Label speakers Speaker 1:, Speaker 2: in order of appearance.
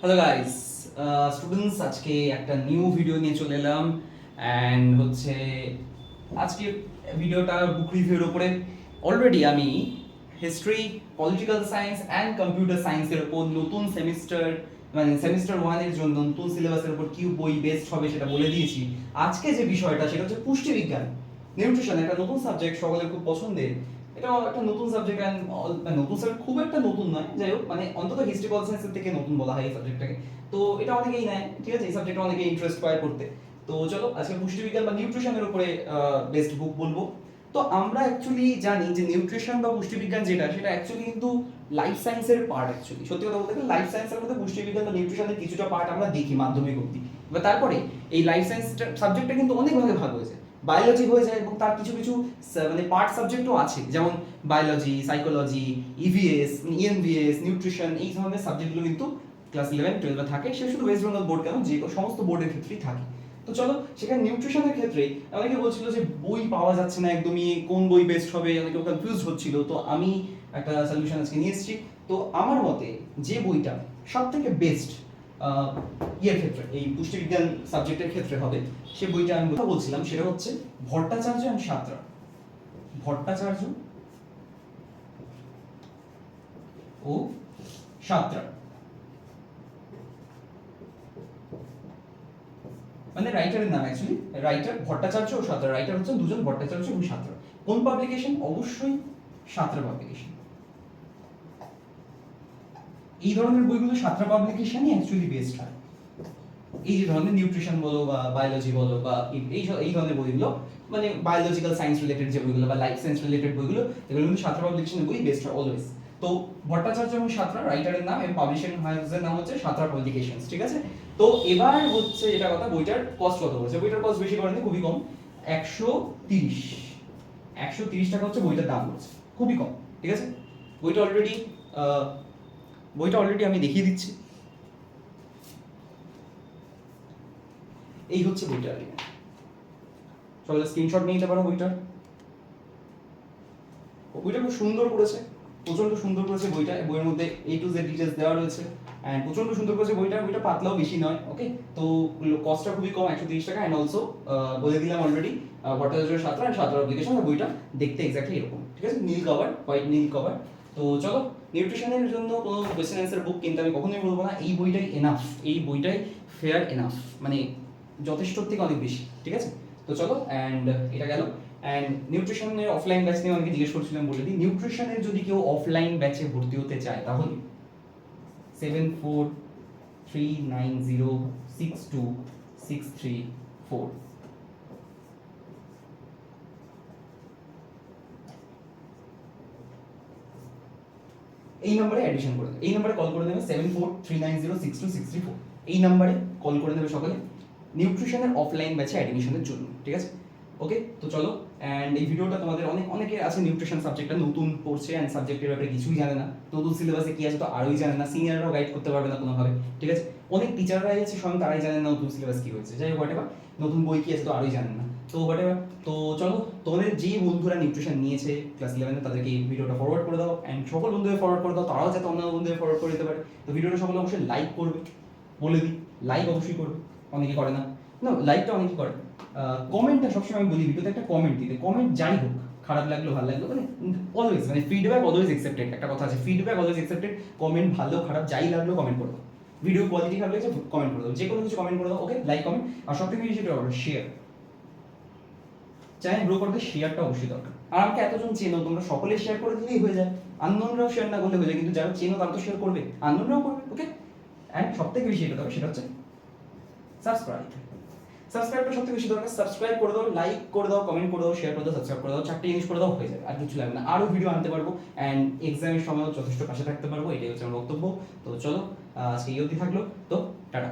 Speaker 1: Hello guys, students, আজকে একটা new video নিয়ে চলে এলাম। অ্যান্ড হচ্ছে আজকে ভিডিওটা বুক রিভিউর উপরে। অলরেডি আমি history, political science and computer সায়েন্সের উপর নতুন সেমিস্টার, মানে সেমিস্টার ওয়ানের জন্য নতুন সিলেবাসের উপর কি বই বেস্ট হবে সেটা বলে দিয়েছি। আজকে যে বিষয়টা সেটা হচ্ছে পুষ্টিবিজ্ঞান, নিউট্রিশন, একটা নতুন সাবজেক্ট, সকলের খুব পছন্দের। এটা একটা নতুন সাবজেক্ট, নতুন সাবজেক্ট খুব একটা নতুন নয়, যাই হোক, মানে অন্তত হিস্ট্রি পল সায়েন্সের থেকে নতুন বলা হয় এই সাবজেক্টটাকে। তো এটা অনেকেই নেয়, ঠিক আছে, এই সাবজেক্টে অনেকে ইন্টারেস্ট পায় পড়তে। তো চলো আজকে পুষ্টিবিজ্ঞান বা নিউট্রিশনের উপরে বেস্ট বুক বলবো। তো আমরা অ্যাকচুয়ালি জানি যে নিউট্রিশন বা পুষ্টিবিজ্ঞান যেটা, সেটা অ্যাকচুয়ালি কিন্তু লাইফ সায়েন্সের পার্ট। অ্যাকচুয়ালি সত্যি কথা বলতে গেলে লাইফ সায়েন্সের মধ্যে পুষ্টিবিজ্ঞান বা নিউট্রিশনের কিছুটা পার্ট আমরা দেখি মাধ্যমিক অবধি। এবার তারপরে এই লাইফ সায়েন্স সাবজেক্টটা কিন্তু অনেক ভাগে ভাগ হয়ে যায়, বায়োলজি হয়ে যায়, এবং তার কিছু কিছু মানে পার্ট সাবজেক্টও আছে, যেমন biology, psychology, EVS, ENVS, nutrition, এই ধরনের সাবজেক্টগুলো কিন্তু ক্লাস 11-12 থাকে। সে শুধু ওয়েস্ট বেঙ্গল বোর্ড কেন, যে সমস্ত বোর্ডের ক্ষেত্রেই থাকে। তো চলো সেখানে নিউট্রিশনের ক্ষেত্রে অনেকে বলছিল যে বই পাওয়া যাচ্ছে না একদমই, কোন বই বেস্ট হবে, অনেকে কনফিউজ হচ্ছিল। তো আমি একটা সলিউশন আজকে নিয়ে এসেছি। তো আমার মতে যে বইটা সব থেকে বেস্ট ইয়ের ক্ষেত্রে, এই পুষ্টিবিজ্ঞান সাবজেক্টের ক্ষেত্রে হবে, সে বইটা আমি কথা বলছিলাম, সেটা হচ্ছে ভট্টাচার্য এন্ড সাঁতরা। ভট্টাচার্য ও সাঁতরা, মানে রাইটারের নাম অ্যাকচুয়ালি, রাইটার ভট্টাচার্য ও সাঁতরা, রাইটার হচ্ছেন দুজন, ভট্টাচার্য এবং সাঁতরা। কোন পাবলিকেশন? অবশ্যই সাঁতরা পাবলিকেশন। এই ধরনের বইগুলো সাঁতরা পাবলিকেশনই অ্যাকচুয়ালি বেস্ট হয়। এই যে ধরনের নিউট্রিশন বলো বা বায়োলজি বলো বা এই ধরনের বইগুলো, মানে বায়োলজিক্যাল সায়েন্স রিলেটেড যে বইগুলো বা লাইফ সায়েন্স রিলেটেড বইগুলো, এগুলো কিন্তু সাঁতরা পাবলিকেশনের বই বেস্ট হয় অলওয়েজ। তো ভট্টাচার্য এবং সাঁতরা রাইটারের নাম, এবং পাবলিশিং হাউসের নাম হচ্ছে সাঁতরা পাবলিকেশনস, ঠিক আছে। তো এবার হচ্ছে যেটা কথা, বইটার কস্ট কত বলছে? বইটার কস্ট বেশি করেনি, খুবই কম, 130 130 টাকা হচ্ছে বইটার দাম বলছে, খুবই কম, ঠিক আছে। বইটা অলরেডি আমি দেখিয়ে দিচ্ছি। এই হচ্ছে বইটা, চলো স্ক্রিনশট নিয়ে নিতে পারো বইটার। বইটা খুব সুন্দর করেছে, প্রচন্ড সুন্দর করেছে বইটা। বইয়ের মধ্যে A to Z ডিটেলস দেওয়া রয়েছে, এন্ড প্রচন্ড সুন্দর করেছে বইটা। বইটা পাতলাও বেশি নয়, ওকে। তো কস্টটা খুবই কম, 130 টাকা। এন্ড অলসো বলে দিলাম already, Bhattacharya Santra and Santra application. বইটা দেখতে এক্স্যাক্টলি এরকম, ঠিক আছে, নীল কভার, হোয়াইট নীল কভার। তো চলো, নিউট্রিশনের জন্য কোনো কোয়েশ্চেন অ্যান্সার বুক কিন্তু আমি কখনোই বলবো না, এই বইটাই এনাফ, এই বইটাই ফেয়ার এনাফ, মানে যথেষ্টর থেকে অনেক বেশি, ঠিক আছে। তো চলো, এন্ড এটা গেল। অ্যান্ড নিউট্রিশনের অফলাইন ব্যাচ নিয়ে অনেকে জিজ্ঞেস করছিলাম, বলে দিই, নিউট্রিশনের যদি কেউ অফলাইন ব্যাচে ভর্তি হতে চায় তাহলে 7439062634 এই নম্বরে অ্যাডিশন করে দেবে, এই নম্বরে কল করে দেবে, 7439062634, এই নম্বরে কল করে দেবে সকলে নিউট্রিশনের অফলাইন ব্যাচে অ্যাডমিশনের জন্য, ঠিক আছে। ওকে, তো চলো। অ্যান্ড এই ভিডিওটা তোমাদের অনেকে আছে নিউট্রিশন সাবজেক্টটা নতুন পড়ছে অ্যান্ড সাবজেক্টের ব্যাপারে কিছুই জানে না, নতুন সিলেবাসে কি আছে তো আরোই জানে না, সিনিয়ররাও গাইড করতে পারবে না কোনোভাবে, ঠিক আছে। অনেক টিচাররাই আছে স্বয়ং তারাই জানেন না নতুন সিলেবাস কি হয়েছে, যাই হোক হোয়াট, নতুন বই কি আছে তো আরোই জানেন না, তো হোয়াট। তো চলো, তোমাদের যে বন্ধুরা নিউট্রিশন নিয়েছে ক্লাস 11-এ তাদেরকে এই ভিডিওটা ফরওয়ার্ড করে দাও, অ্যান্ড সকল বন্ধুদের ফরওয়ার্ড করে দাও, তারাও যাতে অন্য বন্ধুদের ফরওয়ার্ড করে দিতে পারে। তো ভিডিওটা সকলে অবশ্যই লাইক করবে, বলে দিই, লাইক অবশ্যই করবে, অনেকে করে না, না লাইকটা অনেকে করে। কমেন্টটা সবসময় আমি বলি ভিডিওতে একটা কমেন্ট দিতে, কমেন্ট যাই হোক, খারাপ লাগলো ভালো লাগলো, মানে অলওয়েজ, মানে ফিডব্যাক অলওয়েজ অ্যাকসেপ্টেড, একটা কথা আছে, ফিডব্যাক অলওয়েজ অ্যাকসেপ্টেড। কমেন্ট ভালো খারাপ যাই লাগলো কমেন্ট করে দাও, ভিডিও কোয়ালিটি খারাপ লাগছে কমেন্ট করে দাও, যে কোনো কিছু কমেন্ট করে দাও, ওকে। লাইক, কমেন্ট, আর সবথেকে বেশি যেটা শেয়ার, চ্যানেল গ্রো করতে শেয়ারটা অবশ্যই দরকার। আর আমাকে এতজন চেনো, তোমরা সকলে শেয়ার করে দিলেই হয়ে যায়, আননোনরাও শেয়ার না করলে হয়ে যায়, কিন্তু যারা চেনো তারা তো শেয়ার করবে, আননোনরাও করবে, ওকে। অ্যান্ড সবথেকে বেশি যেটা দরকার সেটা হচ্ছে সাবস্ক্রাইব, সাবস্ক্রাইবটা সবথেকে বেশি দরকার। সাবস্ক্রাইব করে দাও, লাইক করে দাও, কমেন্ট করে দাও, শেয়ার করে দাও, সাবস্ক্রাইব করে দাও, চারটে জিনিস করে দাও, হয়ে যাবে, আর কিছু লাগবে না। আরও ভিডিও আনতে পারবো অ্যান্ড এক্সামের সময়ও যথেষ্ট পাশে থাকতে পারবো, এটাই হচ্ছে আমার বক্তব্য। তো চলো, আজকে এই অবধি থাকলো, তো টাটা।